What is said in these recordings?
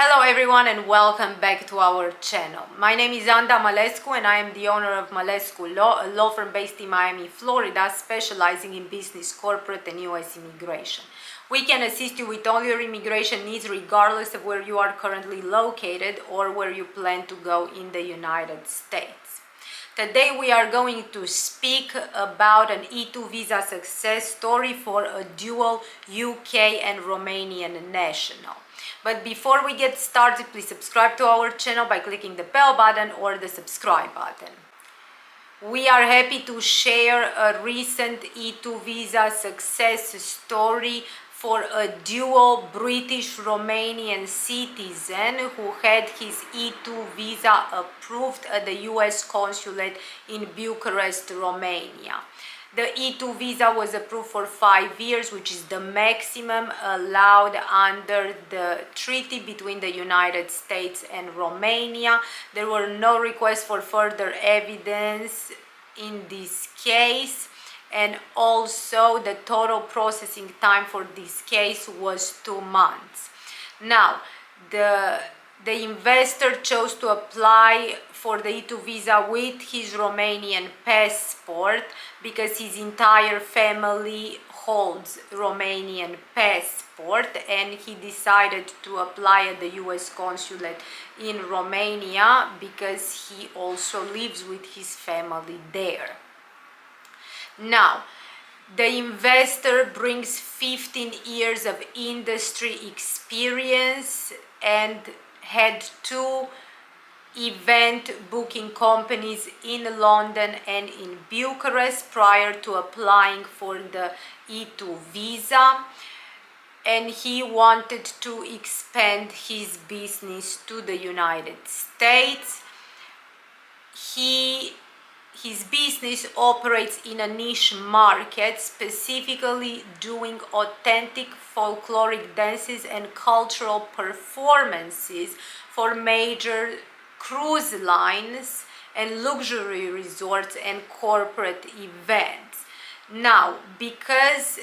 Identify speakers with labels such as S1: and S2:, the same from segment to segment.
S1: Hello everyone and welcome back to our channel. My name is Malescu and I am the owner of Malescu Law, a law firm based in Miami, Florida, specializing in business, corporate and US immigration. We can assist you with all your immigration needs regardless of where you are currently located or where you plan to go in the United States. Today we are going to speak about an E-2 visa success story for a dual UK and Romanian national. But before we get started, please subscribe to our channel by clicking the bell button or the subscribe button. We are happy to share a recent E-2 visa success story for a dual British-Romanian citizen who had his E-2 visa approved at the U.S. Consulate in Bucharest, Romania. The E-2 visa was approved for 5 years, which is the maximum allowed under the treaty between the United States and Romania. There were no requests for further evidence in this case, and also the total processing time for this case was 2 months. Now, the investor chose to apply for the E-2 visa with his Romanian passport because his entire family holds Romanian passport, and he decided to apply at the U.S. Consulate in Romania because he also lives with his family there. Now, the investor brings 15 years of industry experience and had 2 event booking companies in London and in Bucharest prior to applying for the E-2 visa, and he wanted to expand his business to the United States. His business operates in a niche market, specifically doing authentic folkloric dances and cultural performances for major cruise lines and luxury resorts and corporate events. Now, because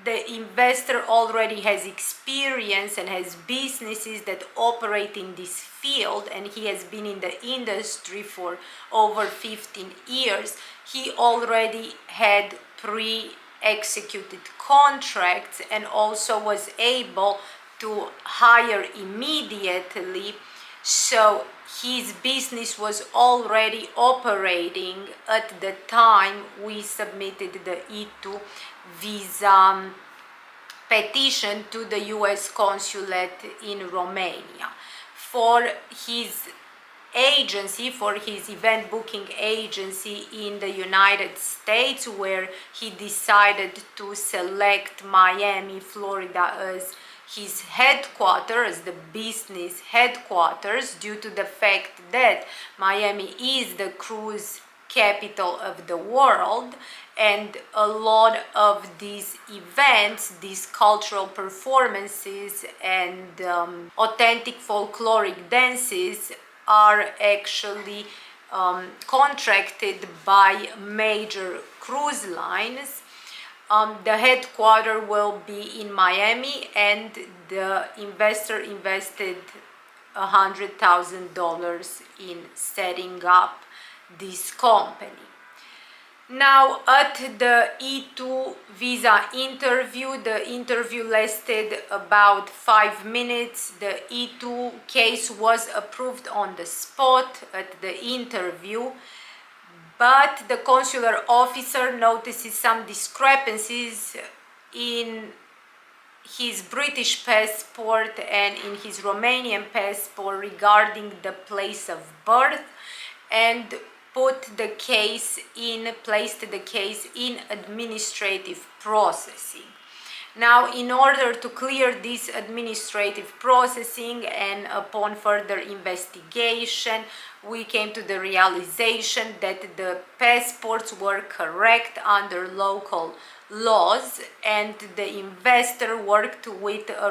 S1: the investor already has experience and has businesses that operate in this field, and he has been in the industry for over 15 years, he already had pre-executed contracts and also was able to hire immediately. So his business was already operating at the time we submitted the E-2 visa petition to the U.S. Consulate in Romania. For his agency, for his event booking agency in the United States, where he decided to select Miami, Florida as his headquarters, the business headquarters, due to the fact that Miami is the cruise capital of the world, and a lot of these events, these cultural performances and authentic folkloric dances are actually contracted by major cruise lines. The headquarters will be in Miami, and the investor invested $100,000 in setting up this company. Now, at the E-2 visa interview, the interview lasted about 5 minutes. The E-2 case was approved on the spot at the interview, but the consular officer notices some discrepancies in his British passport and in his Romanian passport regarding the place of birth, and placed the case in administrative processing. Now, in order to clear this administrative processing and upon further investigation, we came to the realization that the passports were correct under local laws, and the investor worked with a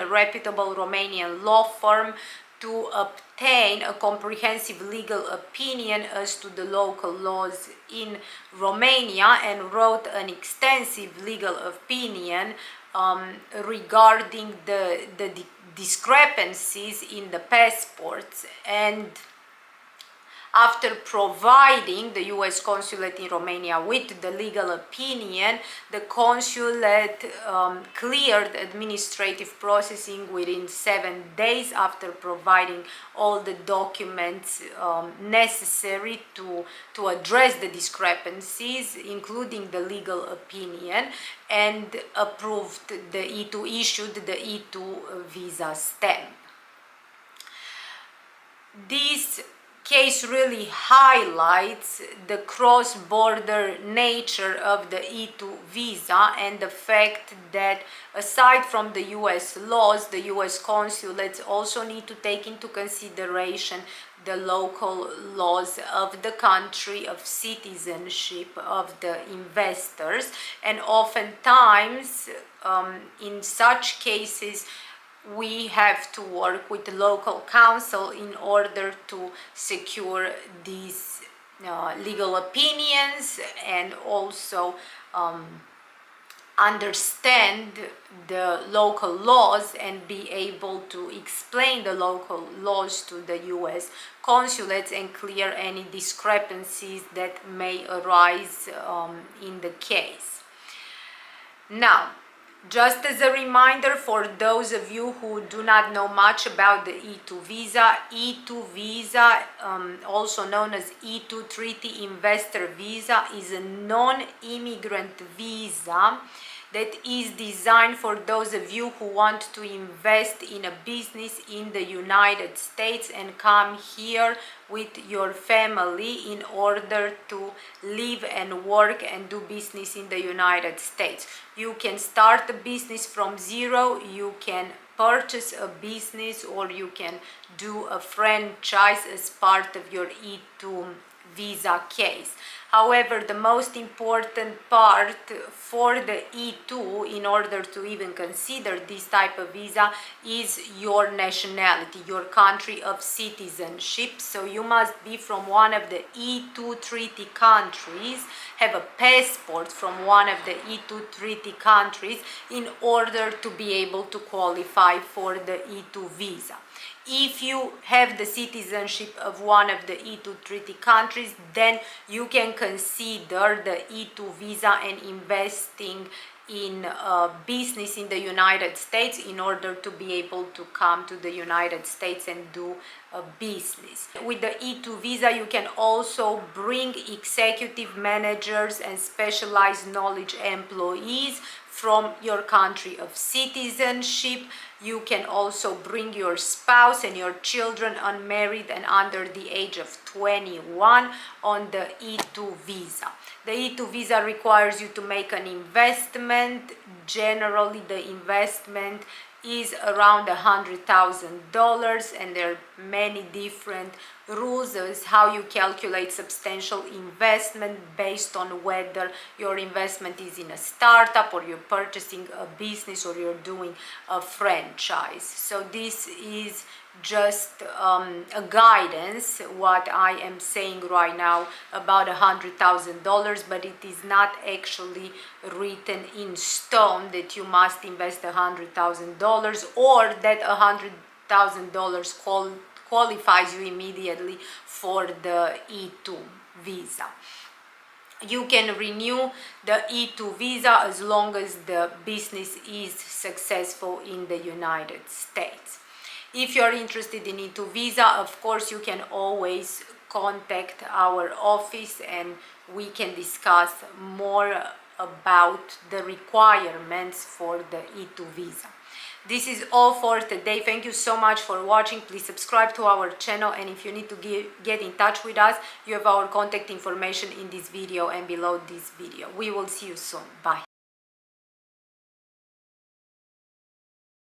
S1: reputable Romanian law firm to obtain a comprehensive legal opinion as to the local laws in Romania, and wrote an extensive legal opinion regarding the discrepancies in the passports, and after providing the U.S. Consulate in Romania with the legal opinion, the consulate cleared administrative processing within 7 days after providing all the documents necessary to address the discrepancies, including the legal opinion, and approved the E2, issued the E2 visa stamp. This case really highlights the cross-border nature of the E2 visa and the fact that aside from the US laws, the US consulates also need to take into consideration the local laws of the country of citizenship of the investors, and oftentimes in such cases we have to work with the local council in order to secure these legal opinions and also understand the local laws and be able to explain the local laws to the US consulates and clear any discrepancies that may arise in the case. Now, just as a reminder for those of you who do not know much about the E2 visa, also known as E2 Treaty Investor Visa, is a non-immigrant visa that is designed for those of you who want to invest in a business in the United States and come here with your family in order to live and work and do business in the United States. You can start a business from zero, you can purchase a business, or you can do a franchise as part of your E2 visa case. However, the most important part for the E2 in order to even consider this type of visa is your nationality, your country of citizenship. So you must be from one of the E2 treaty countries, have a passport from one of the E2 treaty countries in order to be able to qualify for the E2 visa. If you have the citizenship of one of the E2 treaty countries, then you can consider the E2 visa and investing in business in the United States in order to be able to come to the United States and do a business. With the E2 visa, you can also bring executive managers and specialized knowledge employees from your country of citizenship. You can also bring your spouse and your children unmarried and under the age of 21 on the E2 visa. The E2 visa requires you to make an investment. Generally, the investment is around $100,000, and there are many different rules as how you calculate substantial investment based on whether your investment is in a startup or you're purchasing a business or you're doing a franchise. So this is just a guidance what I am saying right now about $100,000, but it is not actually written in stone that you must invest $100,000 or that $100,000 qualifies you immediately for the E2 visa. You can renew the E2 visa as long as the business is successful in the United States. If you're interested in E2 visa, of course, you can always contact our office and we can discuss more about the requirements for the E2 visa. This is all for today. Thank you so much for watching. Please subscribe to our channel, and if you need to get in touch with us, you have our contact information in this video and below this video. We will see you soon. Bye.